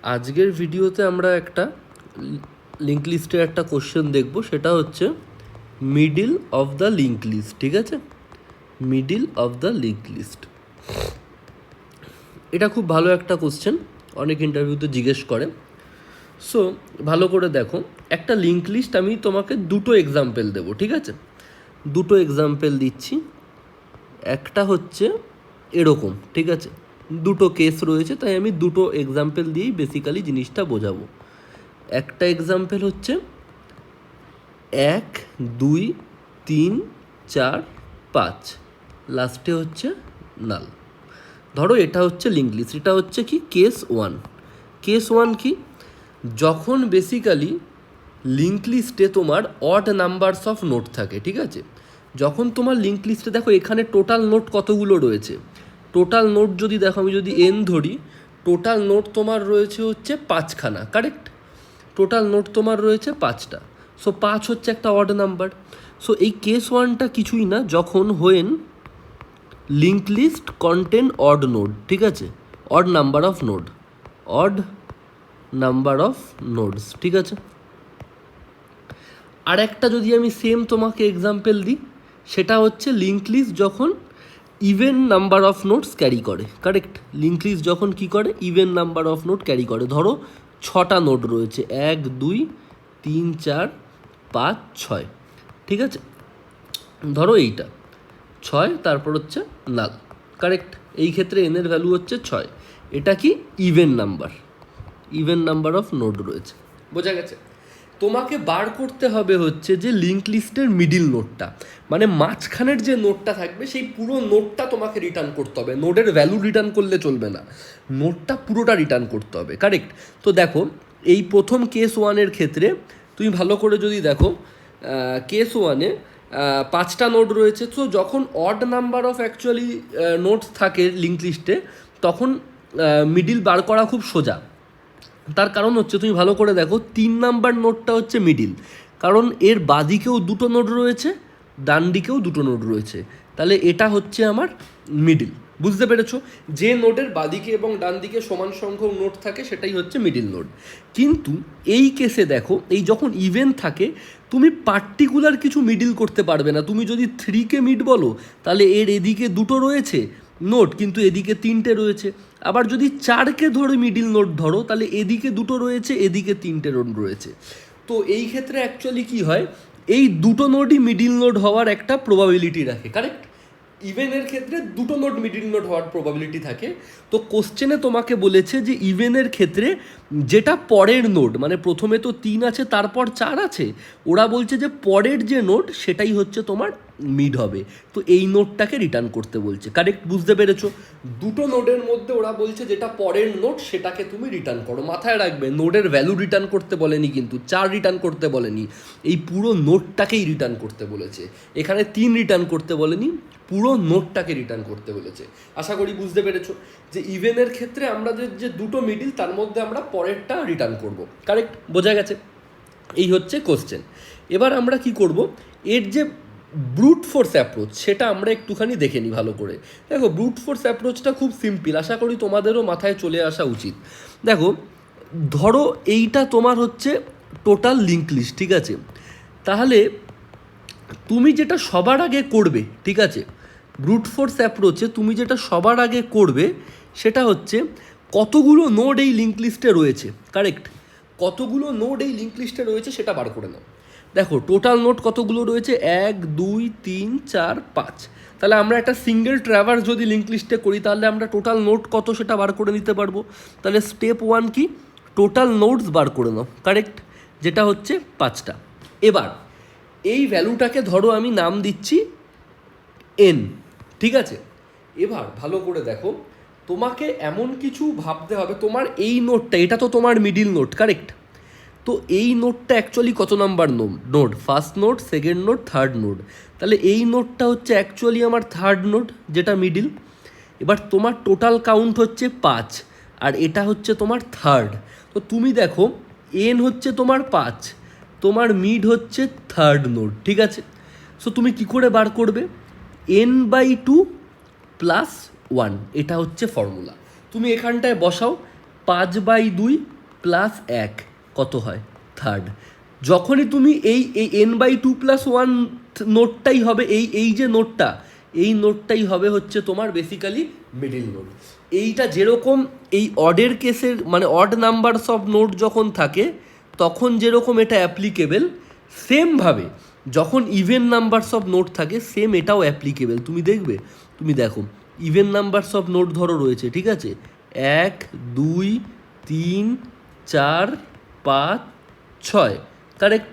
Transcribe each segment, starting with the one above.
আজকের ভিডিওতে আমরা একটা লিঙ্ক লিস্টের একটা কোশ্চেন দেখব, সেটা হচ্ছে middle of the link list. ঠিক আছে, middle of the link list, এটা খুব ভালো একটা কোশ্চেন, অনেক ইন্টারভিউতে জিজ্ঞেস করে। সো ভালো করে দেখো, একটা লিঙ্ক লিস্ট আমি তোমাকে দুটো এক্সাম্পল দেবো। ঠিক আছে, দুটো এক্সাম্পল দিচ্ছি। একটা হচ্ছে এরকম, ঠিক আছে, দুটো কেস রয়েছে, তাই আমি দুটো এক্সাম্পল দিয়েই বেসিক্যালি জিনিসটা বোঝাবো। একটা এক্সাম্পল হচ্ছে 1 2 3 4 5, লাস্টে হচ্ছে নাল। ধরো এটা হচ্ছে লিঙ্ক লিস্ট, এটা হচ্ছে কি কেস 1। কেস 1 কি, যখন বেসিক্যালি লিঙ্ক লিস্টে তোমার অড নাম্বারস অফ নোট থাকে। ঠিক আছে, যখন তোমার লিঙ্ক লিস্টে দেখো এখানে টোটাল নোট কতগুলো রয়েছে, টোটাল নোট যদি দেখো, আমি যদি এন ধরি, টোটাল নোট তোমার রয়েছে হচ্ছে 5খানা, কারেক্ট? টোটাল নোট তোমার রয়েছে 5টা। সো 5 হচ্ছে একটা অড নাম্বার। সো এই কেস 1টা কিছুই না, যখন when link list contain odd node. ঠিক আছে, odd number of node, odd number of nodes. ঠিক আছে, আর একটা যদি আমি সেম তোমাকে এক্সাম্পল দিই, সেটা হচ্ছে লিঙ্ক লিস্ট যখন even number of notes carry করে। কারেক্ট, লিঙ্ক লিস্ট যখন কী করে, even number of note carry করে। ধরো 6টা নোট রয়েছে, 1 2 3 4 5 6। ঠিক আছে, ধরো এইটা 6, তারপর হচ্ছে নাল। কারেক্ট, এই ক্ষেত্রে এনের ভ্যালু হচ্ছে 6। এটা কি even number, even number of node রয়েছে। বোঝা গেছে? তোমাকে বার করতে হবে হচ্ছে যে লিঙ্ক লিস্টের মিডিল নোটটা, মানে মাঝখানের যে নোটটা থাকবে সেই পুরো নোটটা তোমাকে রিটার্ন করতে হবে। নোডের ভ্যালু রিটার্ন করলে চলবে না, নোটটা পুরোটা রিটার্ন করতে হবে। কারেক্ট, তো দেখো এই প্রথম কেস 1-এর ক্ষেত্রে তুমি ভালো করে যদি দেখো, কেস 1-এ 5টা নোট রয়েছে। তো যখন odd number of actually notes থাকে লিঙ্ক লিস্টে, তখন মিডিল বার করা খুব সোজা। তার কারণ হচ্ছে, তুমি ভালো করে দেখো, 3 নাম্বার নোটটা হচ্ছে মিডিল, কারণ এর বাদিকেও দুটো নোট রয়েছে, ডান দিকেও দুটো নোট রয়েছে, তাহলে এটা হচ্ছে আমার মিডিল। বুঝতে পেরেছো? যে নোটের বাদিকে এবং ডান দিকে সমান সংখ্যক নোট থাকে সেটাই হচ্ছে মিডিল নোট। কিন্তু এই কেসে দেখো, এই যখন ইভেন থাকে, তুমি পার্টিকুলার কিছু মিডিল করতে পারবে না। তুমি যদি 3কে মিড বলো, তাহলে এর এদিকে দুটো রয়েছে নোট, কিন্তু এদিকে 3টে রয়েছে। আবার যদি 4কে ধরে মিডিল নোট ধরো, তাহলে এদিকে দুটো রয়েছে, এদিকে 3টে নোট রয়েছে। তো এই ক্ষেত্রে অ্যাকচুয়ালি কি হয়, এই দুটো নোটই মিডিল নোট হওয়ার একটা প্রবাবিলিটি রাখে। কারেক্ট, ইভেনের ক্ষেত্রে দুটো নোট মিডিল নোট হওয়ার প্রবাবিলিটি থাকে। তো কোশ্চেনে তোমাকে বলেছে যে ইভেনের ক্ষেত্রে যেটা পরের নোট, মানে প্রথমে তো 3 আছে, তারপর 4 আছে, ওরা বলছে যে পরের যে নোট সেটাই হচ্ছে তোমার মিড হবে। তো এই নোটটাকে রিটার্ন করতে বলছে। কারেক্ট, বুঝতে পেরেছো? দুটো নোটের মধ্যে ওরা বলছে যেটা পরের নোট সেটাকে তুমি রিটার্ন করো। মাথায় রাখবে, নোটের ভ্যালু রিটার্ন করতে বলেনি, কিন্তু 4 রিটার্ন করতে বলেনি, এই পুরো নোটটাকেই রিটার্ন করতে বলেছে। এখানে 3 রিটার্ন করতে বলেনি, পুরো নোটটাকে রিটার্ন করতে বলেছে। আশা করি বুঝতে পেরেছো যে ইভেনের ক্ষেত্রে আমাদের যে দুটো মিডিল, তার মধ্যে আমরা পরেরটা রিটার্ন করব। কারেক্ট, বোঝা গেছে? এই হচ্ছে কোশ্চেন। এবার আমরা কি করব, এর যে ব্রুট ফোর্স অ্যাপ্রোচ সেটা আমরা একটুখানি দেখে নিই ভালো করে। দেখো, ব্রুট ফোর্স অ্যাপ্রোচটা খুব সিম্পল, আশা করি তোমাদেরও মাথায় চলে আসা উচিত। দেখো, ধরো এইটা তোমার হচ্ছে টোটাল লিঙ্ক লিস্ট। ঠিক আছে, তাহলে তুমি যেটা সবার আগে করবে, ঠিক আছে, ব্রুট ফোর্স অ্যাপ্রোচে তুমি যেটা সবার আগে করবে সেটা হচ্ছে কতগুলো নোড এই লিঙ্ক লিস্টে রয়েছে। কারেক্ট, কতগুলো নোড এই লিঙ্ক লিস্টে রয়েছে সেটা বার করে নাও। দেখো টোটাল নোট কতগুলো রয়েছে, 1 2 3 4 5। তাহলে আমরা একটা সিঙ্গেল ট্র্যাভার্স যদি লিঙ্ক লিস্টে করি, তাহলে আমরা টোটাল নোট কত সেটা বার করে নিতে পারবো। তাহলে স্টেপ 1 কি, টোটাল নোটস বার করে নাও। কারেক্ট, যেটা হচ্ছে 5টা। এবার এই ভ্যালুটাকে ধরো আমি নাম দিচ্ছি এন। ঠিক আছে, এবার ভালো করে দেখো, তোমাকে এমন কিছু ভাবতে হবে, তোমার এই নোটটা, এটা তো তোমার মিডিল নোট। কারেক্ট, তো এই নোটটা অ্যাকচুয়ালি কত number note, first note, second note, third note. তাহলে এই নোটটা হচ্ছে অ্যাকচুয়ালি আমার থার্ড নোট, যেটা মিডিল। এবার তোমার টোটাল কাউন্ট হচ্ছে 5, আর এটা হচ্ছে তোমার থার্ড। তো তুমি দেখো, এন হচ্ছে তোমার 5, তোমার মিড হচ্ছে থার্ড নোট। ঠিক আছে, সো তুমি কি করে বার করবে, n/2 + 1, এটা হচ্ছে ফর্মুলা। তুমি এখানটায় বসাও, 5/2 প্লাস 1 কত হয়? থার্ড। যখনই তুমি এই n/2 + 1 নোটটাই হবে, এই যে নোটটা, এই নোটটাই হবে হচ্ছে তোমার বেসিক্যালি মিডিল নোট। এইটা যেরকম এই অডের কেসের মানে অড নাম্বারস অফ নোট যখন থাকে তখন যেরকম এটা অ্যাপ্লিকেবল, সেমভাবে যখন ইভেন নাম্বারস অফ নোট থাকে সেম এটাও অ্যাপ্লিকেবল। তুমি দেখবে, তুমি দেখো ইভেন নাম্বারস অফ নোট ধরো রয়েছে, ঠিক আছে, 1 2 3 4 5 6, কারেক্ট।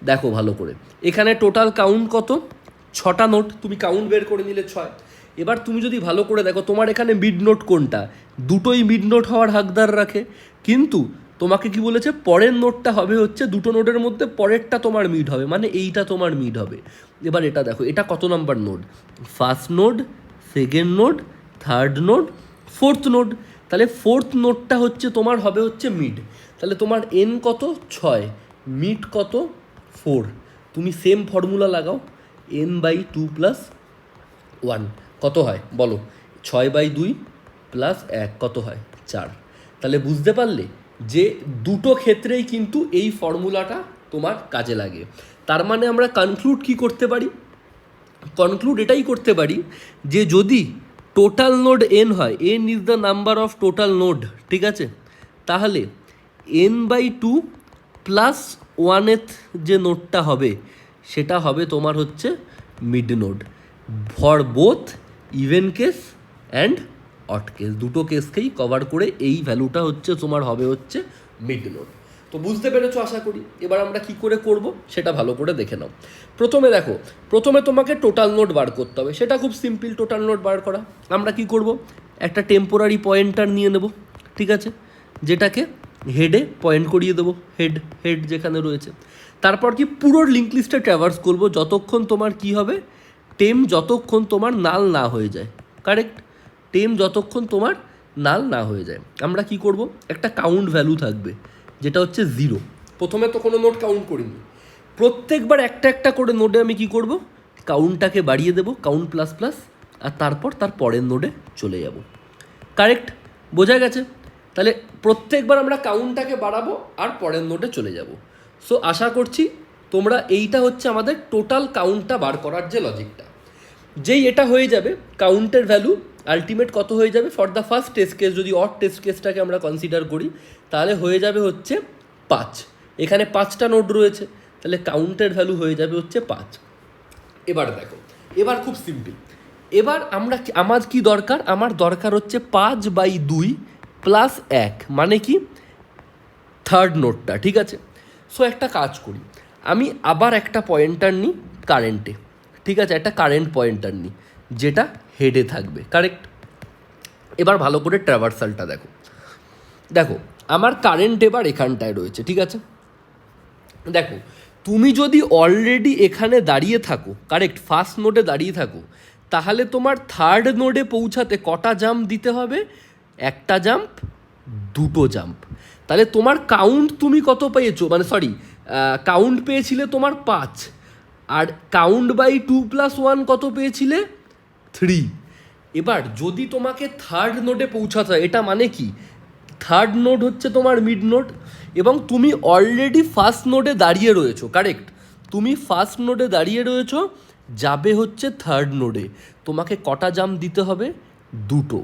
দেখো ভালো করে, এখানে টোটাল কাউন্ট কত? 6টা নোট, তুমি কাউন্ট বের করে নিলে 6। এবার তুমি যদি ভালো করে দেখো তোমার এখানে মিড নোট কোনটা, দুটোই মিড নোট হওয়ার হাকদার রাখে, কিন্তু তোমাকে কি বলেছে, পরের নোটটা হবে হচ্ছে দুটো নোটের মধ্যে পরেরটা তোমার মিড হবে, মানে এইটা তোমার মিড হবে। এবার এটা দেখো, এটা কত number node? First node, second node, third node, fourth node. তাহলে ফোর্থ নোটটা হচ্ছে তোমার হবে হচ্ছে মিড। তাহলে তোমার এন কত? 6, মিড কত? 4। তুমি সেম ফর্মুলা লাগাও, n/2 + 1 কত হয় বলো? 6/2 + 1 কত হয়? 4। তাহলে বুঝতে পারলে যে দুটো ক্ষেত্রেই কিন্তু এই ফর্মুলাটা তোমার কাজে লাগে। তার মানে আমরা কনক্লুড কি করতে পারি? কনক্লুড এটাই করতে পারি যে যদি টোটাল নোড n হয়, n is the number of total node, ঠিক আছে, তাহলে n/2 + 1 যে নোডটা হবে সেটা হবে তোমার হচ্ছে mid node for both even case and odd case. দুটো কেসকেই কভার করে এই ভ্যালুটা হচ্ছে তোমার হবে হচ্ছে মিড নোড। তো বুঝতে পেরেছো আশা করি। এবার আমরা কি করে করব সেটা ভালো করে দেখে নাও। প্রথমে দেখো, প্রথমে তোমাকে টোটাল নোড বার করতে হবে, সেটা খুব সিম্পল। টোটাল নোড বার করা আমরা কি করব, একটা টেম্পোরারি পয়েন্টার নিয়ে নেব, ঠিক আছে, যেটাকে হেডে পয়েন্ট করিয়ে দেবো, হেড যেখানে রয়েছে। তারপর কি পুরো লিঙ্ক লিস্টে ট্র্যাভার্স করব যতক্ষণ তোমার কি হবে, টেম যতক্ষণ তোমার নাল না হয়ে যায়, কারেক্ট, টেম যতক্ষণ তোমার নাল না হয়ে যায়। আমরা কি করব, একটা কাউন্ট ভ্যালু থাকবে যেটা হচ্ছে 0। প্রথমে তো কোনো নোট কাউন্ট করিনি, প্রত্যেকবার একটা একটা করে নোডে আমি কি করব, কাউন্টটাকে বাড়িয়ে দেবো, কাউন্ট প্লাস প্লাস, আর তারপর তার পরের নোডে চলে যাব, কারেক্ট, বোঝা গেছে? তাহলে প্রত্যেকবার আমরা কাউন্টটাকে বাড়াবো আর পরের নোডে চলে যাব। সো আশা করছি তোমরা, এইটা হচ্ছে আমাদের টোটাল কাউন্টটা বার করার যে লজিকটা। যেই এটা হয়ে যাবে, কাউন্টের ভ্যালু আলটিমেট কত হয়ে যাবে for the first test case, যদি অড টেস্ট কেসটাকে আমরা কনসিডার করি তাহলে হয়ে যাবে হচ্ছে 5। এখানে 5টা নোড রয়েছে, তাহলে কাউন্টের ভ্যালু হয়ে যাবে হচ্ছে 5। এবার দেখো, এবার খুব সিম্পল। এবার আমার কি দরকার, আমার দরকার হচ্ছে 5/2 + 1, মানে কি থার্ড নোটটা, ঠিক আছে। সো একটা কাজ করি, আমি আবার একটা পয়েন্টার নিই কারেন্টে, ঠিক আছে, একটা কারেন্ট পয়েন্টার নিই যেটা হেডে থাকবে, কারেক্ট। এবার ভালো করে ট্র্যাভার্সালটা দেখো, দেখো আমার কারেন্ট এবার এখানটায় রয়েছে, ঠিক আছে। দেখো তুমি যদি অলরেডি এখানে দাঁড়িয়ে থাকো, কারেক্ট, ফার্স্ট নোডে দাঁড়িয়ে থাকো, তাহলে তোমার থার্ড নোডে পৌঁছাতে কটা জাম্প দিতে হবে? একটা জাম্প, দুটো জাম্প। তাহলে তোমার কাউন্ট তুমি কত পেয়েছো, মানে সরি, কাউন্ট পেয়েছিলে তোমার 5, আর কাউন্ট/2 + 1 কত পেয়েছিলে? 3। এবার যদি তোমাকে থার্ড নোডে পৌঁছাতে হয়, এটা মানে কি, থার্ড নোড হচ্ছে তোমার মিড নোড, এবং তুমি অলরেডি ফার্স্ট নোডে দাঁড়িয়ে রয়েছো, কারেক্ট, তুমি ফার্স্ট নোডে দাঁড়িয়ে রয়েছো, যাবে হচ্ছে থার্ড নোডে, তোমাকে কটা জাম্প দিতে হবে? দুটো,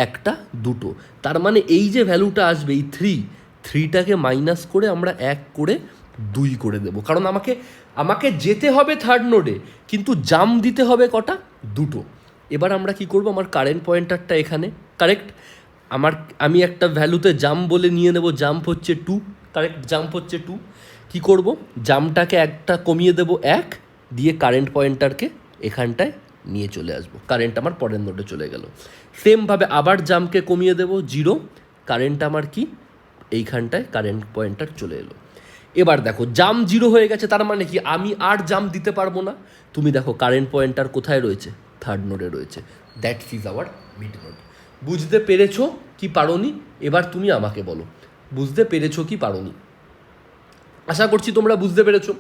একটা দুটো। তার মানে এই যে ভ্যালুটা আসবে, এই 3টাকে মাইনাস করে আমরা 1 করে 2 করে দেবো, কারণ আমাকে যেতে হবে থার্ড নোডে, কিন্তু জাম্প দিতে হবে কটা? দুটো। এবার আমরা কি করব, আমার কারেন্ট পয়েন্টারটা এখানে, কারেক্ট, আমি একটা ভ্যালুতে জাম্প বলে নিয়ে নেব, জাম্প হচ্ছে 2, কারেক্ট, জাম্প হচ্ছে 2। কী করব, জাম্পটাকে একটা কমিয়ে দেবো 1 দিয়ে, কারেন্ট পয়েন্টারকে এখানটায় নিয়ে চলে আসবো, কারেন্ট আমার পরের নোডে চলে গেল। সেমভাবে আবার জাম্পকে কমিয়ে দেবো 0, কারেন্ট আমার কি এইখানটায় কারেন্ট পয়েন্টার চলে এলো। এবার দেখো জাম্প 0 হয়ে গেছে, তার মানে কি আমি আর জাম্প দিতে পারবো না। তুমি দেখো কারেন্ট পয়েন্টার কোথায় রয়েছে? থার্ড নোডে রয়েছে, that's is our mid node. বুঝতে পেরেছো কি পারোনি? এবার তুমি আমাকে বলো, বুঝতে পেরেছো কি পারোনি? আশা করছি তোমরা বুঝতে পেরেছো।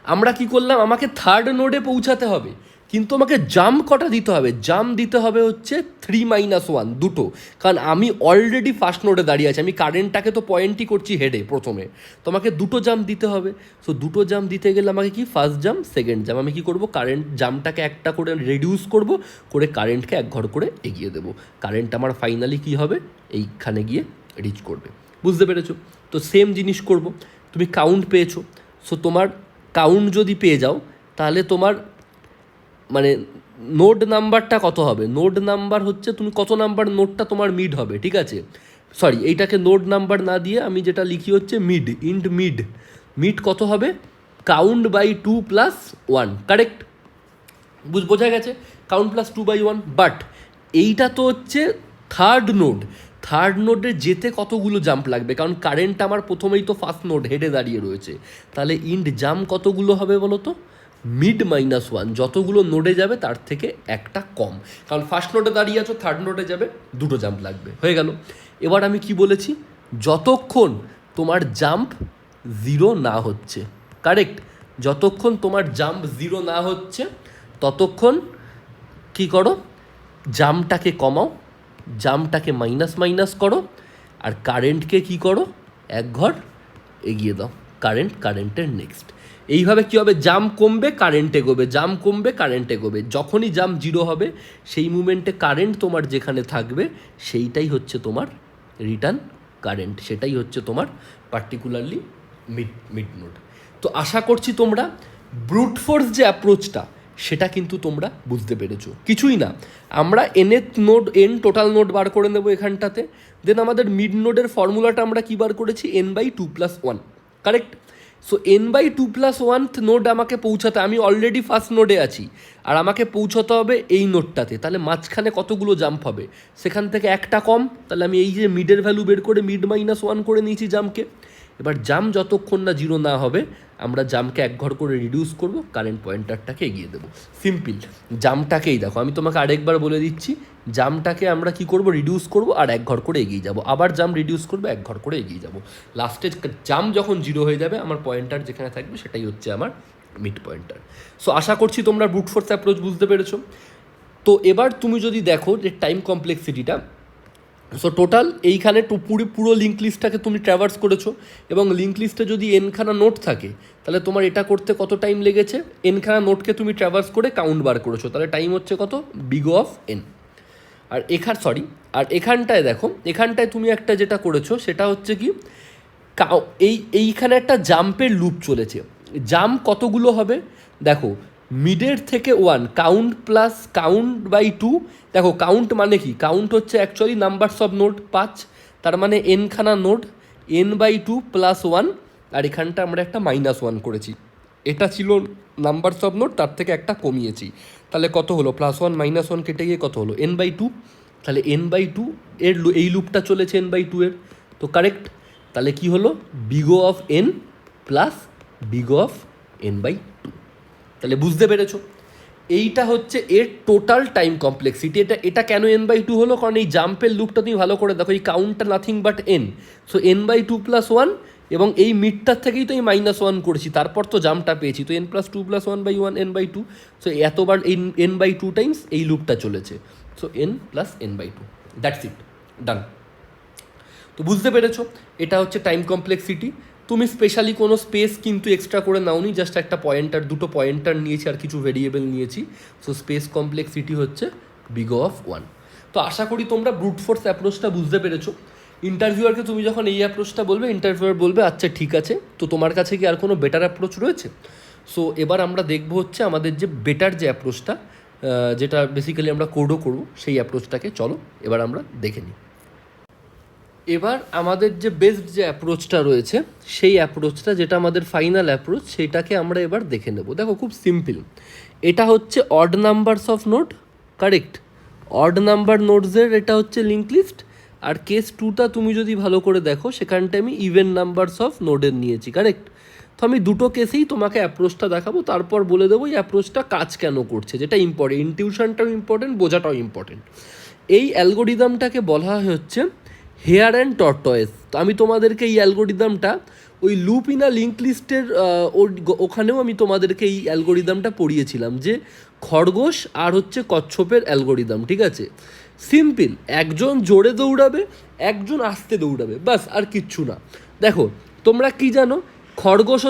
আমরা কি করলাম, আমাকে থার্ড নোডে পৌঁছাতে হবে, কিন্তু আমাকে জাম্প কটা দিতে হবে, জাম্প দিতে হবে হচ্ছে 3 - 1 দুটো, কারণ আমি অলরেডি ফার্স্ট নোডে দাঁড়িয়ে আছি, আমি কারেন্টটাকে তো পয়েন্টই করছি হেডে প্রথমে, তো আমাকে দুটো জাম্প দিতে হবে। সো দুটো জাম্প দিতে গেলে আমাকে কি ফার্স্ট জাম্প সেকেন্ড জাম্প, আমি কী করবো কারেন্ট জাম্পটাকে একটা করে রিডিউস করব, করে কারেন্টকে এক ঘর করে এগিয়ে দেবো, কারেন্ট আমার ফাইনালি কী হবে এইখানে গিয়ে রিচ করবে। বুঝতে পেরেছো? তো সেম জিনিস করব, তুমি কাউন্ট পেয়েছো, সো তোমার কাউন্ট যদি পেয়ে যাও তাহলে তোমার মানে নোড নাম্বারটা কত হবে, নোড নাম্বার হচ্ছে তুমি কত নাম্বার নোডটা তোমার মিড হবে, ঠিক আছে? সরি, এইটাকে নোড নাম্বার না দিয়ে আমি যেটা লিখি হচ্ছে মিড, ইন্ট মিড, মিড কত হবে কাউন্ট বাই 2+1, কারেক্ট? বোঝা গেছে, কাউন্ট +2/1। বাট এইটা তো হচ্ছে থার্ড নোড, থার্ড নোডে যেতে কতগুলো জাম্প লাগবে, কারণ কারেন্ট আমার প্রথমেই তো ফার্স্ট নোড হেডে দাঁড়িয়ে রয়েছে, তাহলে ইন্ট জাম্প কতগুলো হবে বলো তো, মিড -1, যতগুলো নোডে যাবে তার থেকে একটা কম, কারণ ফার্স্ট নোডে দাঁড়িয়ে আছো, থার্ড নোডে যাবে, দুটো জাম্প লাগবে, হয়ে গেল। এবার আমি কি বলেছি, যতক্ষণ তোমার জাম্প 0 না হচ্ছে, কারেক্ট? যতক্ষণ তোমার জাম্প 0 না হচ্ছে ততক্ষণ কী করো, জাম্পটাকে কমাও, জাম্পটাকে মাইনাস করো, আর কারেন্টকে কী করো এক ঘর এগিয়ে দাও, কারেন্টের নেক্সট। এইভাবে কী হবে, জাম্প কমবে কারেন্ট এগোবে, জাম্প কমবে কারেন্ট এগোবে, যখনই জাম্প 0 হবে সেই মুমেন্টে কারেন্ট তোমার যেখানে থাকবে সেইটাই হচ্ছে তোমার রিটার্ন কারেন্ট, সেটাই হচ্ছে তোমার পার্টিকুলারলি মিড নোড। তো আশা করছি তোমরা ব্রুট ফোর্স যে অ্যাপ্রোচটা সেটা কিন্তু তোমরা বুঝতে পেরেছো। কিছুই না, আমরা এন টোটাল নোড বার করে নেবো এখানটাতে, দেন আমাদের মিড নোডের ফর্মুলাটা আমরা কী বার করেছি, n/2+1, correct? So n/2+1 node আমাকে পৌঁছাতে, আমি অলরেডি ফার্স্ট নোডে আছি আর আমাকে পৌঁছাতে হবে এই নোডটাতে, তাহলে মাঝখানে কতগুলো জাম্প হবে, সেখান থেকে একটা কম, তাহলে আমি এই যে মিডের ভ্যালু বের করে মিড -1 করে নিয়েছি জাম্পকে। এবার জাম্প যতক্ষণ না 0 না হবে আমরা জাম্পকে এক ঘর করে রিডিউস করব, কারেন্ট পয়েন্টারটাকে এগিয়ে দেবো, সিম্পল। জাম্পটাকেই দেখো, আমি তোমাকে আরেকবার বলে দিচ্ছি, জাম্পটাকে আমরা কি করব, রিডিউস করব আর এক ঘর করে এগিয়ে যাব, আবার জাম্প রিডিউস করবো এক ঘর করে এগিয়ে যাব, লাস্টে জাম্প যখন 0 হয়ে যাবে আমার পয়েন্টার যেখানে থাকবে সেটাই হচ্ছে আমার মিড পয়েন্টার। সো আশা করছি তোমরা ব্রুট ফোর্স অ্যাপ্রোচ বুঝতে পেরেছো। তো এবার তুমি যদি দেখো যে টাইম কমপ্লেক্সিটিটা, সো টোটাল এইখানে পুরো লিঙ্ক লিস্টটাকে তুমি ট্র্যাভার্স করেছো, এবং লিঙ্ক লিস্টে যদি এনখানা নোট থাকে তাহলে তোমার এটা করতে কত টাইম লেগেছে, এনখানা নোটকে তুমি ট্র্যাভার্স করে কাউন্ট বার করেছো, তাহলে টাইম হচ্ছে কত, বিগ অফ এন। আর এখানটায় দেখো, এখানটায় তুমি একটা যেটা করেছো সেটা হচ্ছে কি, এইখানে একটা জাম্পের লুপ চলেছে, জাম্প কতগুলো হবে দেখো, মিডের থেকে 1, কাউন্ট/2, দেখো কাউন্ট মানে কি, কাউন্ট হচ্ছে অ্যাকচুয়ালি নাম্বারস অফ নোড 5, তার মানে এনখানা নোড, n/2+1, আর এখানটা আমরা একটা -1 করেছি, এটা ছিল নাম্বারস অফ নোড, তার থেকে একটা কমিয়েছি, তাহলে কত হলো, +1 -1 কেটে গিয়ে কত হলো, n/2, তাহলে n/2 এর এই লুপটা চলেছে n/2 এর, তো কারেক্ট। তাহলে কি হলো, big O of n plus big O of n/2, তাহলে বুঝতে পেরেছো, এইটা হচ্ছে এর টোটাল টাইম কমপ্লেক্সিটি। এটা কেন n/2 হলো, কারণ এই জাম্পের লুপটা তুমি ভালো করে দেখো, এই কাউন্টটা nothing but n, so n/2+1, এবং এই মিডটার থেকেই তো এই -1 করেছি, তারপর তো জাম্পটা পেয়েছি, তো n+2+1/1 n/2, সো এতবার n/2 টাইমস এই লুপটা চলেছে, সো n+n/2, দ্যাটস ইট, ডান। তো বুঝতে পেরেছো, এটা হচ্ছে টাইম কমপ্লেক্সিটি। তুমি স্পেশালি কোনো স্পেস কিন্তু এক্সট্রা করে নাওনি, জাস্ট একটা পয়েন্টার, দুটো পয়েন্টার নিয়েছি আর কিছু ভেরিয়েবল নিয়েছি, সো স্পেস কমপ্লেক্সিটি হচ্ছে বিগো অফ 1। তো আশা করি তোমরা ব্রুট ফোর্স অ্যাপ্রোচটা বুঝতে পেরেছো। ইন্টারভিউয়ারকে তুমি যখন এই অ্যাপ্রোচটা বলবে, ইন্টারভিউয়ার বলবে আচ্ছা ঠিক আছে, তো তোমার কাছে কি আর কোনো বেটার অ্যাপ্রোচ রয়েছে? সো এবার আমরা দেখবো হচ্ছে আমাদের যে বেটার যে অ্যাপ্রোচটা, যেটা বেসিক্যালি আমরা কোডও করবো, সেই অ্যাপ্রোচটাকে চলো এবার আমরা দেখে নিই। এবার আমাদের যে বেস্ট যে অ্যাপ্রোচটা রয়েছে, সেই অ্যাপ্রোচটা যেটা আমাদের ফাইনাল অ্যাপ্রোচ, সেইটাকে আমরা এবার দেখে নেব। দেখো খুব সিম্পল, এটা হচ্ছে odd numbers of node, correct? Odd number নোডসের এটা হচ্ছে লিঙ্ক লিস্ট, আর কেস 2টা তুমি যদি ভালো করে দেখো সেখানটা আমি ইভেন নাম্বারস অফ নোডের নিয়েছি, কারেক্ট? তো আমি দুটো কেসেই তোমাকে অ্যাপ্রোচটা দেখাবো, তারপর বলে দেবো এই অ্যাপ্রোচটা কাজ কেন করছে, যেটা ইম্পর্টেন্ট, ইনটিউশনটাও ইম্পর্টেন্ট, বোঝাটাও ইম্পর্টেন্ট। এই অ্যালগোরিদমটাকে বলা হচ্ছে হেয়ার অ্যান্ড টর্টয়েস। তো আমি তোমাদেরকে এই অ্যালগোরিদমটা ওই লুপিনা লিঙ্ক লিস্টের ওখানেও আমি তোমাদেরকে এই অ্যালগোরিদমটা পড়িয়েছিলাম, যে খরগোশ আর হচ্ছে কচ্ছপের অ্যালগোরিদম, ঠিক আছে? সিম্পল, একজন জোরে দৌড়াবে, একজন আস্তে দৌড়াবে, বাস, আর কিচ্ছু না। দেখো, তোমরা কি জানো, খরগোশ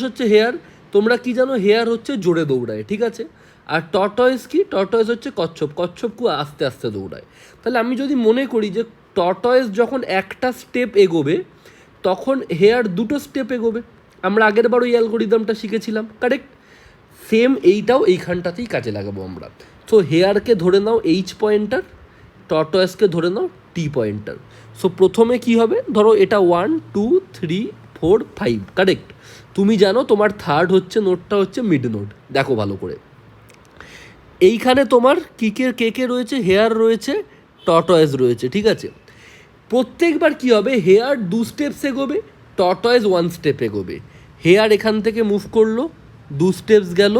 হচ্ছে হেয়ার, তোমরা কি জানো, হেয়ার হচ্ছে জোরে দৌড়ায়, ঠিক আছে? আর টর্টয়েস কি, টর্টয়েস হচ্ছে কচ্ছপ খুব আস্তে আস্তে দৌড়ায়। তাহলে আমি যদি মনে করি যে টর্টয়েস যখন একটা স্টেপ এগোবে তখন হেয়ার দুটো স্টেপ এগোবে, আমরা আগের বার ওই অ্যালগোরিদমটা শিখেছিলাম, কারেক্ট? সেম এইটাও এইখানটাতেই কাজে লাগাবো আমরা। সো হেয়ারকে ধরে নাও এইচ পয়েন্টার, টর্টয়েসকে ধরে নাও টি পয়েন্টার। সো প্রথমে কি হবে, ধরো এটা 1 2 3 4 5, কারেক্ট? তুমি জানো তোমার থার্ড হচ্ছে নোটটা হচ্ছে মিড নোট। দেখো ভালো করে, এইখানে তোমার কে কে রয়েছে, হেয়ার রয়েছে, টর্টয়েস রয়েছে, ঠিক আছে? প্রত্যেকবার কি হবে, হেয়ার 2 স্টেপস এগোবে, টর্টয়েস 1 স্টেপ এগোবে। হেয়ার এখান থেকে মুভ করলো, 2 স্টেপস গেল,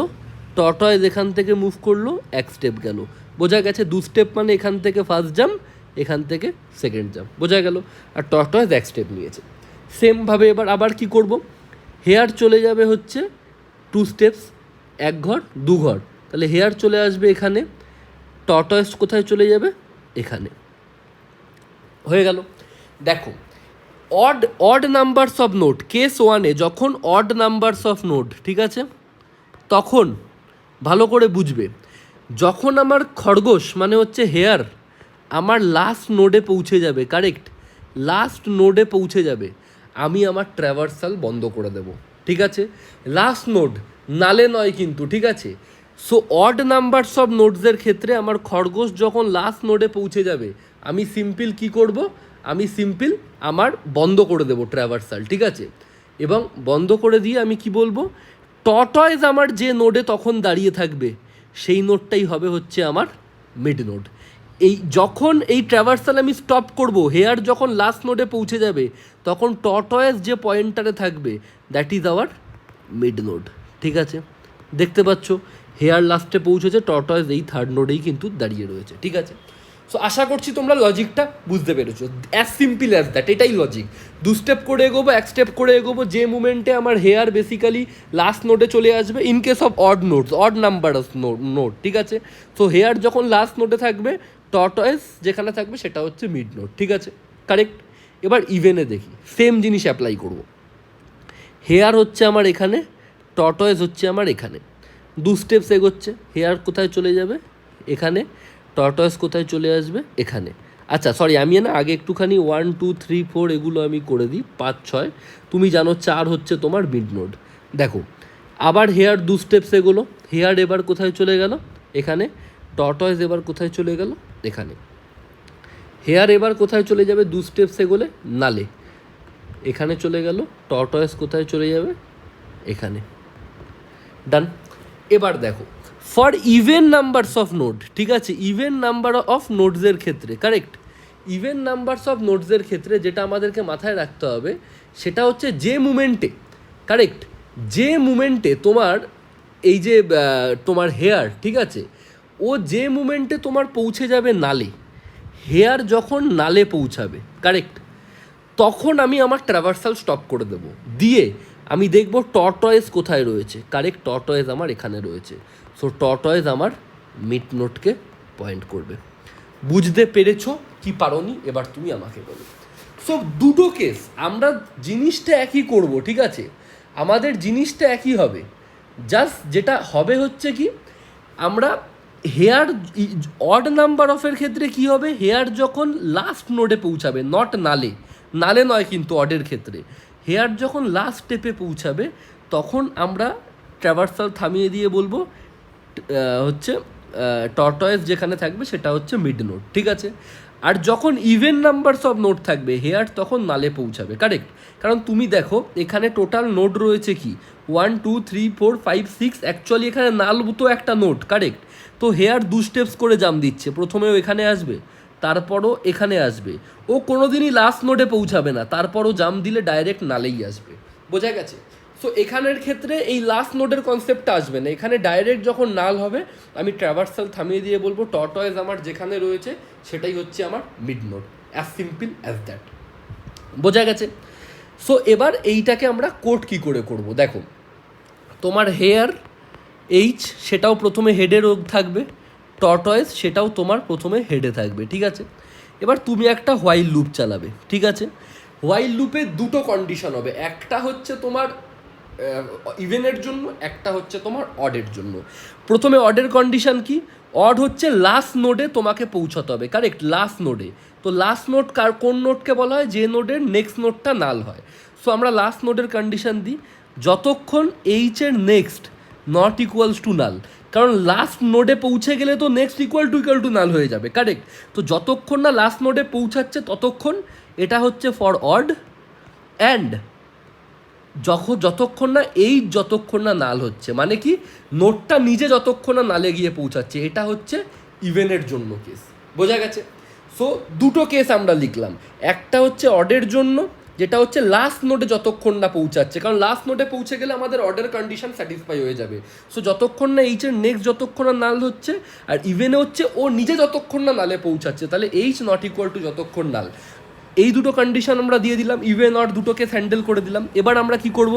টর্টয়েস এখান থেকে মুভ করলো, 1 স্টেপ গেল। বোঝা গেছে? 2 স্টেপ মানে এখান থেকে ফার্স্ট জাম্প, এখান থেকে সেকেন্ড জাম্প, বোঝা গেল? আর টর্টয়েস 1 স্টেপ নিয়েছে। সেমভাবে এবার আবার কি করব, হেয়ার চলে যাবে হচ্ছে 2 স্টেপস, 1 ঘর 2 ঘর, তাহলে হেয়ার চলে আসবে এখানে, টর্টয়েস কোথায় চলে যাবে, এখানে। হয়ে গেল। দেখো, odd numbers of note, case ওয়ানে যখন অড নাম্বারস অফ নোট, ঠিক আছে, তখন ভালো করে বুঝবে, যখন আমার খরগোশ মানে হচ্ছে হেয়ার আমার লাস্ট নোডে পৌঁছে যাবে, কারেক্ট? লাস্ট নোডে পৌঁছে যাবে, আমি আমার ট্র্যাভার্সাল বন্ধ করে দেব, ঠিক আছে? লাস্ট নোড, নালে নয় কিন্তু, ঠিক আছে? সো অড নাম্বারস অফ নোটসের ক্ষেত্রে আমার খরগোশ যখন লাস্ট নোডে পৌঁছে যাবে, আমি সিম্পল কি করব, আমি সিম্পল আমার বন্ধ করে দেবো ট্র্যাভার্সাল, ঠিক আছে? এবং বন্ধ করে দিয়ে আমি কি বলবো, টর্টয়েস আমার যে নোডে তখন দাঁড়িয়ে থাকবে সেই নোডটাই হবে হচ্ছে আমার মিড নোড। এই যখন এই ট্র্যাভার্সাল আমি স্টপ করব, হেয়ার যখন লাস্ট নোডে পৌঁছে যাবে, তখন টর্টয়েস যে পয়েন্টারে থাকবে that is hour mid node, ঠিক আছে? দেখতে পাচ্ছ, হেয়ার লাস্টে পৌঁছেছে, টর্টয়েস এই থার্ড নোডেই কিন্তু দাঁড়িয়ে রয়েছে, ঠিক আছে? সো আশা করছি তোমরা লজিকটা বুঝতে পেরেছো। অ্যাজ সিম্পল অ্যাজ দ্যাট, এটাই লজিক। 2 স্টেপ করে এগোবো, 1 স্টেপ করে এগোবো, যে মুমেন্টে আমার হেয়ার বেসিক্যালি লাস্ট নোটে চলে আসবে, in case of odd notes, odd number note, ঠিক আছে? সো হেয়ার যখন লাস্ট নোটে থাকবে, টর্টয়েস যেখানে থাকবে সেটা হচ্ছে মিড নোট, ঠিক আছে? কারেক্ট। এবার ইভেনে দেখি, সেম জিনিস অ্যাপ্লাই করব। হেয়ার হচ্ছে আমার এখানে, টর্টয়েস হচ্ছে আমার এখানে, 2 স্টেপস এগোচ্ছে, হেয়ার কোথায় চলে যাবে, এখানে, টর্টয়েস কোথায় চলে আসবে, এখানে। আচ্ছা সরি, আমি না আগে একটুখানি 1 2 3 4 এগুলো আমি করে দিই, 5 6, তুমি জানো 4 হচ্ছে তোমার মিড নোড। দেখো, আবার হেয়ার 2 স্টেপস এগোলো, হেয়ার এবার কোথায় চলে গেল, এখানে, টর্টয়েস এবার কোথায় চলে গেল, এখানে। হেয়ার এবার কোথায় চলে যাবে, 2 স্টেপস এগোলে, নালে, এখানে চলে গেল, টর্টয়েস কোথায় চলে যাবে, এখানে। ডান। এবার দেখো, for even numbers of node, ঠিক আছে, ইভেন নাম্বার অফ নোডসের ক্ষেত্রে, কারেক্ট, ইভেন নাম্বারস অফ নোডসের ক্ষেত্রে যেটা আমাদেরকে মাথায় রাখতে হবে সেটা হচ্ছে যে মুমেন্টে, কারেক্ট, যে মুমেন্টে তোমার এই যে তোমার হেয়ার, ঠিক আছে, ও যে মুমেন্টে তোমার পৌঁছে যাবে নালে, হেয়ার যখন নালে পৌঁছাবে, কারেক্ট, তখন আমি আমার ট্র্যাভার্সাল স্টপ করে দেবো, দিয়ে আমি দেখব টর্টয়েস কোথায় রয়েছে, কারেক্ট, টর্টয়েস আমার এখানে রয়েছে। সো টর্টয়েস আমার মিড নোটকে পয়েন্ট করবে। বুঝতে পেরেছো কি পারোনি, এবার তুমি আমাকে বলো। সো দুটো কেস আমরা জিনিসটা একই করব, ঠিক আছে, আমাদের জিনিসটা একই হবে, জাস্ট যেটা হবে হচ্ছে কি, আমরা হেয়ার অড নাম্বার অফের ক্ষেত্রে কি হবে, হেয়ার যখন লাস্ট নোডে পৌঁছাবে, নট নালে, নালে নয় কিন্তু অডের ক্ষেত্রে, হেয়ার যখন লাস্ট স্টেপে পৌঁছাবে তখন আমরা ট্র্যাভার্সাল থামিয়ে দিয়ে বলবো হচ্ছে টর্টয়েস যেখানে থাকবে সেটা হচ্ছে মিড নোট, ঠিক আছে? আর যখন ইভেন নাম্বারস অফ নোট থাকবে, হেয়ার তখন নালে পৌঁছাবে, কারেক্ট? কারণ তুমি দেখো এখানে টোটাল নোট রয়েছে কি 1 2 3 4 5 6, অ্যাকচুয়ালি এখানে নাল তো একটা নোট, কারেক্ট? তো হেয়ার 2 স্টেপস করে জাম্প দিচ্ছে, প্রথমেও এখানে আসবে, তারপরও এখানে আসবে, ও কোনোদিনই লাস্ট নোটে পৌঁছাবে না, তারপরও জাম্প দিলে ডাইরেক্ট নালেই আসবে, বোঝা গেছে? সো এখানের ক্ষেত্রে এই লাস্ট নোডের কনসেপ্টটা আসবে না, এখানে ডাইরেক্ট যখন নাল হবে আমি ট্র্যাভার্সাল থামিয়ে দিয়ে বলবো টর্টয়েস আমার যেখানে রয়েছে সেটাই হচ্ছে আমার mid node. As simple as that. বোঝা গেছে? সো এবার এইটাকে আমরা কোড কী করে করব, দেখো তোমার হেয়ার এইচ সেটাও প্রথমে হেডে থাকবে, টর্টয়েস সেটাও তোমার প্রথমে হেডে থাকবে, ঠিক আছে। এবার তুমি একটা হোয়াইল লুপ চালাবে, ঠিক আছে। হোয়াইল লুপে দুটো কন্ডিশন হবে, একটা হচ্ছে তোমার ইভেনের জন্য, একটা হচ্ছে তোমার অডের জন্য। প্রথমে অডের কন্ডিশন কি, অড হচ্ছে লাস্ট নোডে তোমাকে পৌঁছাতে হবে, কারেক্ট, লাস্ট নোডে। তো লাস্ট নোড কোন নোডকে বলা হয়, যে নোডের নেক্সট নোডটা নাল হয়। সো আমরা লাস্ট নোডের কন্ডিশন দিই যতক্ষণ এইচের next not equals to null, কারণ লাস্ট নোডে পৌঁছে গেলে তো নেক্সট ইকুয়াল টু নাল হয়ে যাবে, কারেক্ট। তো যতক্ষণ না লাস্ট নোডে পৌঁছাচ্ছে ততক্ষণ এটা হচ্ছে ফর অড, অ্যান্ড যতক্ষণ না যতক্ষণ না নাল হচ্ছে, মানে কি নোটটা নিজে যতক্ষণ না নালে গিয়ে পৌঁছাচ্ছে, এটা হচ্ছে ইভেনের জন্য কেস। বোঝা গেছে? সো দুটো কেস আমরা লিখলাম, একটা হচ্ছে অডের জন্য, যেটা হচ্ছে লাস্ট নোডে যতক্ষণ না পৌঁছাচ্ছে, কারণ লাস্ট নোডে পৌঁছে গেলে আমাদের অর্ডার কন্ডিশন স্যাটিসফাই হয়ে যাবে। সো যতক্ষণ না এইচের নেক্সট যতক্ষণ না নাল হচ্ছে, আর ইভেনে হচ্ছে ও নিজে যতক্ষণ না নালে পৌঁছাচ্ছে, তাহলে এইচ নট ইকুয়াল টু যতক্ষণ নাল। এই দুটো কন্ডিশন আমরা দিয়ে দিলাম, ইভেন অড দুটোকে হ্যান্ডেল করে দিলাম। এবার আমরা কি করব,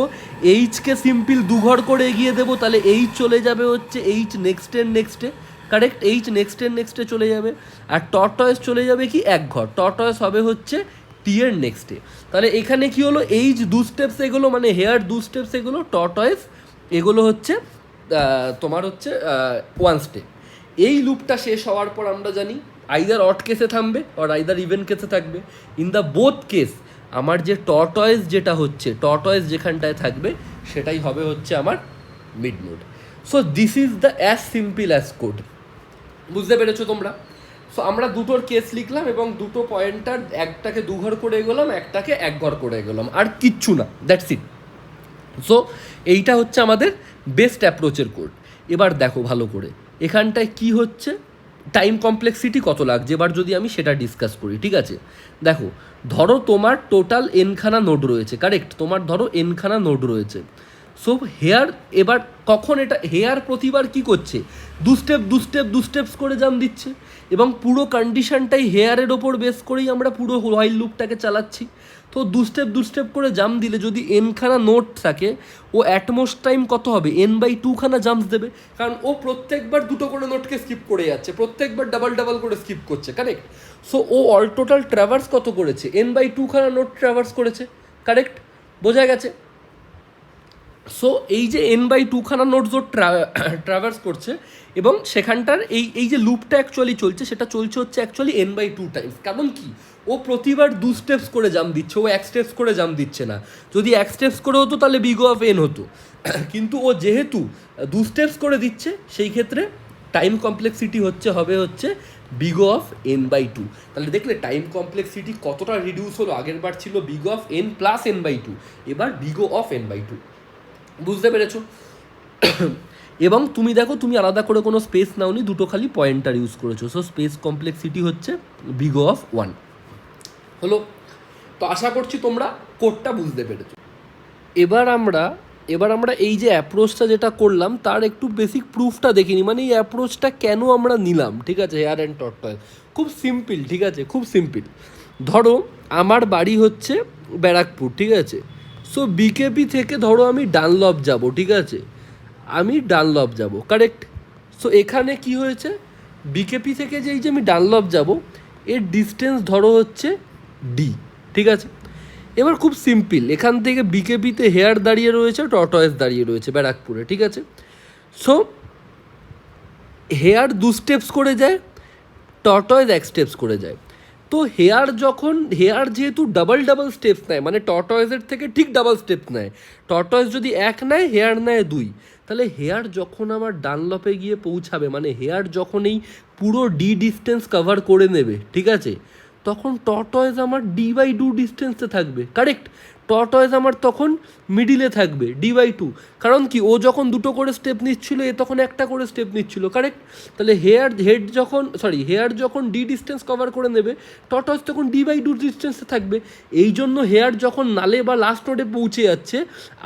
এইচকে সিম্পল দুঘর করে এগিয়ে দেবো, তাহলে এইচ চলে যাবে হচ্ছে এইচ নেক্সটের নেক্সটে, কারেক্ট, এইচ নেক্সটের নেক্সটে চলে যাবে। আর টর্টয়েস চলে যাবে কি এক ঘর, টর্টয়েস হবে হচ্ছে টি এর নেক্সটে। তাহলে এখানে কি হলো, এইচ দু স্টেপস এগুলো, মানে হেয়ার দু স্টেপস এগুলো, টর্টয়েস এগুলো হচ্ছে তোমার হচ্ছে ওয়ান স্টেপ। এই লুপটা শেষ হওয়ার পর আমরা জানি আইদার অড কেসে থামবে আর আইদার ইভেন কেসে থাকবে। ইন দ্য বোথ কেস আমার যে টর্টয়েস যেটা হচ্ছে, টর্টয়েস যেখানটায় থাকবে সেটাই হবে হচ্ছে আমার mid node. So this is the as simple as code. বুঝতে পেরেছো তোমরা? সো আমরা দুটোর কেস লিখলাম এবং দুটো পয়েন্টার, একটাকে দুঘর করে এগোলাম, একটাকে এক ঘর করে এগোলাম, আর কিচ্ছু না, দ্যাটস ইট। সো এইটা হচ্ছে আমাদের বেস্ট অ্যাপ্রোচের কোড। এবার দেখো ভালো করে এখানটায় কি হচ্ছে, টাইম কমপ্লেক্সিটি কত লাগছে, এবার যদি আমি সেটা ডিসকাস করি, ঠিক আছে। দেখো ধরো তোমার টোটাল এনখানা নোড রয়েছে, কারেক্ট, তোমার ধরো এনখানা নোড রয়েছে। সো হেয়ার এবার কখন এটা হেয়ার প্রতিবার কি করছে, দু স্টেপস করে জাম্প দিচ্ছে, এবং পুরো কন্ডিশনটাই হেয়ারের ওপর বেস করেই আমরা পুরো হোয়াইল লুপটাকে চালাচ্ছি। তো দু স্টেপ করে জাম্প দিলে যদি এনখানা নোট থাকে, ও অ্যাটমোস্ট টাইম কত হবে, n/2 খানা জাম্পস দেবে, কারণ ও প্রত্যেকবার দুটো করে নোটকে স্কিপ করে যাচ্ছে, প্রত্যেকবার ডাবল করে স্কিপ করছে, কারেক্ট। সো ও অল টোটাল ট্রাভার্স কত করেছে, n/2 খানা নোট ট্রাভার্স করেছে, কারেক্ট। বোঝা গেছে? সো এই যে n/2 খানা নোটস ও ট্রাভার্স করছে, এবং সেখানটার এই যে লুপটা অ্যাকচুয়ালি চলছে, সেটা চলছে হচ্ছে অ্যাকচুয়ালি n/2 টাইমস। কারণ কি, ও প্রতিবার দু স্টেপস করে জাম্প দিচ্ছে, ও এক স্টেপস করে জাম্প দিচ্ছে না। যদি এক স্টেপস করে হতো তাহলে বিগ অফ এন হতো, কিন্তু ও যেহেতু দু স্টেপস করে দিচ্ছে, সেই ক্ষেত্রে টাইম কমপ্লেক্সিটি হবে হচ্ছে বিগ অফ n/2। তাহলে দেখলে টাইম কমপ্লেক্সিটি কতটা রিডিউস হলো, আগের বার ছিল big of n plus n/2, এবার বিগ অফ n/2। বুঝতে পেরেছো? এবং তুমি দেখো তুমি আলাদা করে কোনো স্পেস নাওনি, দুটো খালি পয়েন্টার ইউজ করেছো। সো স্পেস কমপ্লেক্সিটি হচ্ছে বিগ অফ 1 হলো। তো আশা করছি তোমরা কোডটা বুঝতে পেরেছো। এবার আমরা এই যে অ্যাপ্রোচটা যেটা করলাম তার একটু বেসিক প্রুফটা দেখিনি, মানে এই অ্যাপ্রোচটা কেন আমরা নিলাম, ঠিক আছে, হেয়ার অ্যান্ড টর্টয়েস। খুব সিম্পল, ঠিক আছে, খুব সিম্পল। ধরো আমার বাড়ি হচ্ছে ব্যারাকপুর, ঠিক আছে। সো বিকেপি থেকে ধরো আমি ডানলপ যাব, ঠিক আছে, আমি ডানলপ যাব, কারেক্ট। সো এখানে কি হয়েছে, বিকেপি থেকে যে আমি ডানলপ যাব, এর ডিস্টেন্স ধরো হচ্ছে ডি, ঠিক আছে। এবার খুব সিম্পল, এখান থেকে বিকেপিতে হেয়ার দাঁড়িয়ে রয়েছে, টর্টয়েস দাঁড়িয়ে রয়েছে ব্যারাকপুরে, ঠিক আছে। সো হেয়ার দু স্টেপস করে যায়, টর্টয়েস এক স্টেপস করে যায়। তো হেয়ার যেহেতু ডাবল স্টেপস নেয়, মানে টর্টয়েসের থেকে ঠিক ডাবল স্টেপস নেয়। টর্টয়েস যদি এক নেয়, হেয়ার নেয় 2, তাহলে হেয়ার যখন আমার ডানলপে গিয়ে পৌঁছাবে, মানে হেয়ার যখন এই পুরো ডি ডিস্টেন্স কভার করে নেবে, ঠিক আছে, তখন টর্টয়েস আমার d/2 ডিস্টেন্সে থাকবে, কারেক্ট। টর্টয়েস আমার তখন মিডিলে থাকবে D/2, কারণ কি ও যখন দুটো করে স্টেপ নিচ্ছিল এ তখন একটা করে স্টেপ নিচ্ছিল, কারেক্ট? তাহলে হেয়ার যখন ডি ডিস্টেন্স কভার করে নেবে, টর্টয়েস তখন D/2 ডিস্টেন্সে থাকবে। এই জন্য হেয়ার যখন নালে বা লাস্ট নোডে পৌঁছে যাচ্ছে,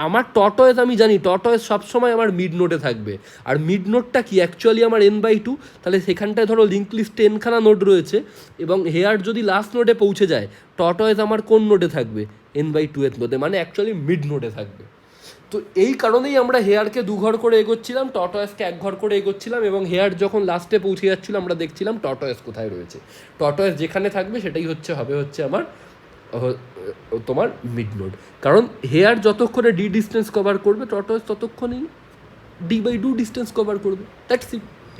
আমার টর্টয়েস, আমি জানি টর্টয়েস সবসময় আমার মিড নোডে থাকবে। আর মিড নোডটা কি অ্যাকচুয়ালি আমার N/2, তাহলে সেখানটায় ধরো লিঙ্ক লিস্টে N-খানা নোড রয়েছে, এবং হেয়ার যদি লাস্ট নোডে পৌঁছে যায়, টর্টয়েস আমার কোন নোডে থাকবে? N/2 নোডে, মানে অ্যাকচুয়ালি মিড নোডে থাকবে। তো এই কারণেই আমরা হেয়ারকে 2 ঘর করে এগোচ্ছিলাম, টর্টয়েসকে 1 ঘর করে এগোচ্ছিলাম, এবং হেয়ার যখন লাস্টে পৌঁছে যাচ্ছিল আমরা দেখছিলাম টর্টয়েস কোথায় রয়েছে। টর্টয়েস যেখানে থাকবে সেটাই হচ্ছে আমার তোমার মিড নোড। কারণ হেয়ার যতক্ষণে ডি ডিস্টেন্স কভার করবে, টর্টয়েস ততক্ষণেই D/2 ডিস্টেন্স কভার করবে। That's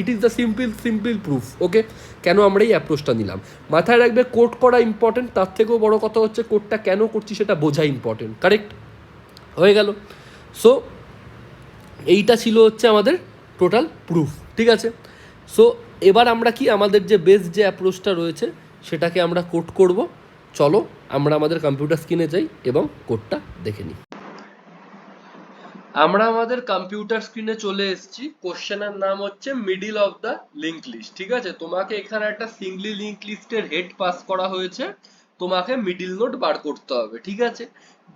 it is the simple proof. Okay, কেন আমরা এই অ্যাপ্রোচটা নিলাম মাথায় রাখবে। কোড করা ইম্পর্টেন্ট, তার থেকেও বড় কথা হচ্ছে কোডটা কেন করছি সেটা বোঝা ইম্পর্টেন্ট, কারেক্ট? হয়ে গেল। সো এইটা ছিল হচ্ছে আমাদের টোটাল প্রুফ, ঠিক আছে? সো এবার আমরা কি আমাদের যে বেস যে অ্যাপ্রোচটা রয়েছে সেটাকে আমরা কোড করব। চলো আমরা আমাদের কম্পিউটার স্ক্রিনে যাই এবং কোডটা দেখে নিই। আমরা আমাদের কম্পিউটার স্ক্রিনে চলে এসেছি। কোশ্চেনের নাম হচ্ছে middle of the link list, ঠিক আছে? তোমাকে এখানে একটা সিঙ্গলি লিঙ্ক লিস্টের হেড পাস করা হয়েছে, তোমাকে মিডল নোড বার করতে হবে, ঠিক আছে?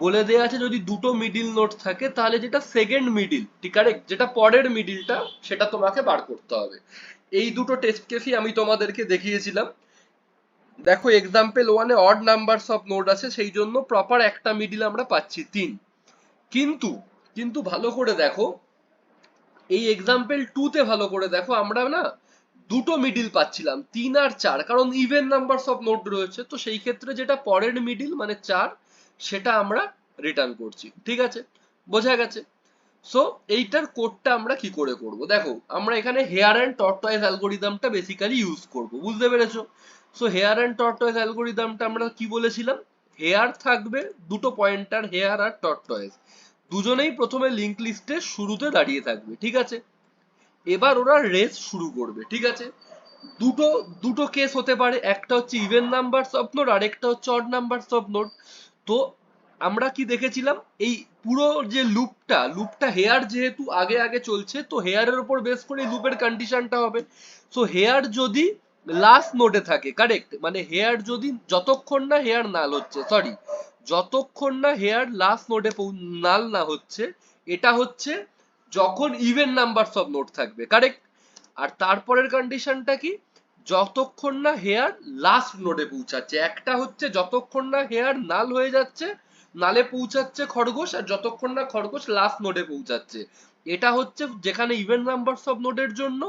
বলে দেয়া আছে যদি দুটো মিডল নোড থাকে তাহলে যেটা সেকেন্ড মিডল, ঠিক আছে, যেটা পরের মিডলটা সেটা তোমাকে বার করতে হবে। এই দুটো টেস্ট কেসই আমি তোমাদেরকে দেখিয়েছিলাম। দেখো এক্সাম্পল 1-এ অড নাম্বারস অফ নোড আছে, সেই জন্য প্রপার একটা মিডল আমরা পাচ্ছি 3। কিন্তু কিন্তু ভালো করে দেখো, এই এক্সাম্পল 2-তে ভালো করে দেখো, আমরা না দুটো মিডিল পাচ্ছিলাম 3 আর 4, কারণ ইভেন নাম্বারস অফ নোড রয়েছে। তো সেই ক্ষেত্রে যেটা পরের মিডিল মানে 4, সেটা আমরা রিটার্ন করছি, ঠিক আছে? বোঝা গেছে? সো এইটার কোডটা আমরা কি করে করব? দেখো আমরা এখানে হেয়ার অ্যান্ড টর্টয়েস অ্যালগোরিদমটা বেসিক্যালি ইউজ করব, বুঝতে পেরেছো? সো হেয়ার অ্যান্ড টর্টয়েস অ্যালগোরিদমটা আমরা কি বলেছিলাম? হেয়ার থাকবে দুটো পয়েন্টার, হেয়ার আর টর্টয়েস দুজনেই প্রথমে লিংক লিস্টের শুরুতে দাঁড়িয়ে থাকবে, ঠিক আছে? এবার ওরা রেস শুরু করবে, ঠিক আছে? দুটো দুটো কেস হতে পারে, একটা হচ্ছে ইভেন নাম্বারস অফ নোড আর একটা হচ্ছে অড নাম্বারস অফ নোড। তো আমরা কি দেখেছিলাম, এই পুরো যে লুপটা হেয়ার যেহেতু আগে আগে চলছে, তো হেয়ারের উপর বেস করে লুপের কন্ডিশনটা হবে। সো হেয়ার যদি লাস্ট নোডে থাকে, কারেক্ট, মানে হেয়ার যদি যতক্ষণ না হেয়ার নাল হচ্ছে, সরি, যতক্ষণ না হেয়ার লাস্ট নোডে নাল না হচ্ছে, এটা হচ্ছে যখন ইভেন নাম্বারস অফ নোড থাকবে, কারেক্ট? আর তারপরের কন্ডিশনটা কি? যতক্ষণ না হেয়ার লাস্ট নোডে পৌঁছাচ্ছে। একটা হচ্ছে যতক্ষণ না হেয়ার নাল হয়ে যাচ্ছে, নালে পৌঁছাচ্ছে খরগোশ, আর যতক্ষণ না খরগোশ লাস্ট নোডে পৌঁছাচ্ছে। এটা হচ্ছে যেখানে ইভেন নাম্বারস অফ নোডের জন্য,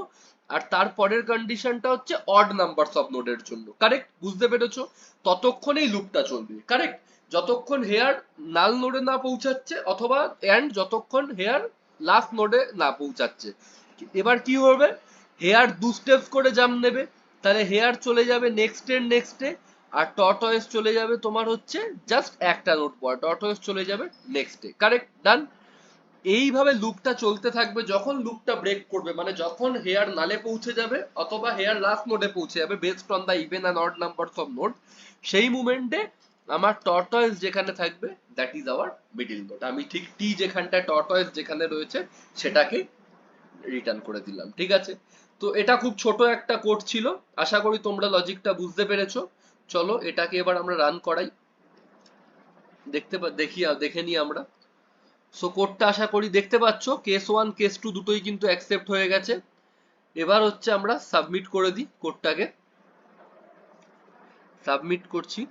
আর তারপরের কন্ডিশনটা হচ্ছে অড নাম্বারস অফ নোডের জন্য, কারেক্ট? বুঝতে পেরেছো? ততক্ষণেই লুপটা চলবে, কারেক্ট, যতক্ষণ হেয়ার নাল নোডে না পৌঁছাচ্ছে, অথবা এন্ড যতক্ষণ হেয়ার লাস্ট নোডে না পৌঁছাচ্ছে। এবার কি হবে? হেয়ার 2 স্টেপস করে জাম্প নেবে, তাহলে হেয়ার চলে যাবে নেক্সটে, আর টর্টয়েস চলে যাবে তোমার হচ্ছে জাস্ট একটা নোট পর, টর্টয়েস চলে যাবে নেক্সটে, কারেক্ট? ডান। এইভাবে লুপটা চলতে থাকবে। যখন লুপটা ব্রেক করবে, মানে যখন হেয়ার নালে পৌঁছে যাবে অথবা হেয়ার লাস্ট নোডে পৌঁছে যাবে based on the even and odd numbers of node, সেই মুমেন্টে আমার টর্টয়েস যেখানে থাকবে that is our middle node. আমি ঠিক টি যেখানটায় টর্টয়েস যেখানে রয়েছে সেটাকে রিটার্ন করে দিলাম, ঠিক আছে? তো এটা খুব ছোট একটা কোড ছিল, আশা করি তোমরা লজিকটা বুঝতে পেরেছো। চলো এটাকে এবার আমরা রান করাই, দেখে নিই আমরা। সো কোডটা আশা করি দেখতে পাচ্ছ, কেস 1 কেস 2 দুটোই কিন্তু অ্যাকসেপ্ট হয়ে গেছে। এবার হচ্ছে আমরা সাবমিট করে দিই কোডটাকে। সাবমিট করছি,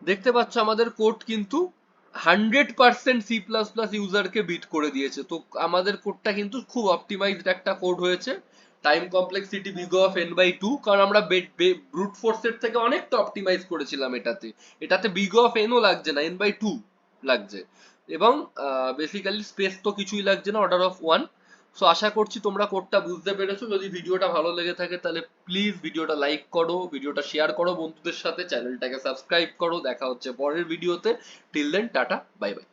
দেখতে পাচ্ছ আমাদের কোড কিন্তু 100% সি প্লাস প্লাস ইউজারকে বিট করে দিয়েছে। তো আমাদের কোডটা কিন্তু খুব অপটিমাইজড একটা কোড হয়েছে। Time complexity big of n/2, কারণ আমরা ব্রুট ফোর্সের থেকে অনেকটা অপটিমাইজ করেছিলাম এটাতে বিগ অফ n ও লাগছে না, n/2 লাগছে, এবং বেসিক্যালি স্পেস তো কিছুই লাগছে না, অর্ডার অফ 1। সো আশা করছি তোমরা কোডটা বুঝতে পেরেছো। যদি ভিডিওটা ভালো লেগে থাকে তাহলে প্লিজ ভিডিওটা লাইক করো, ভিডিওটা শেয়ার করো বন্ধুদের সাথে, চ্যানেলটাকে সাবস্ক্রাইব করো। দেখা হচ্ছে পরের ভিডিওতে। Till then tata, bye by.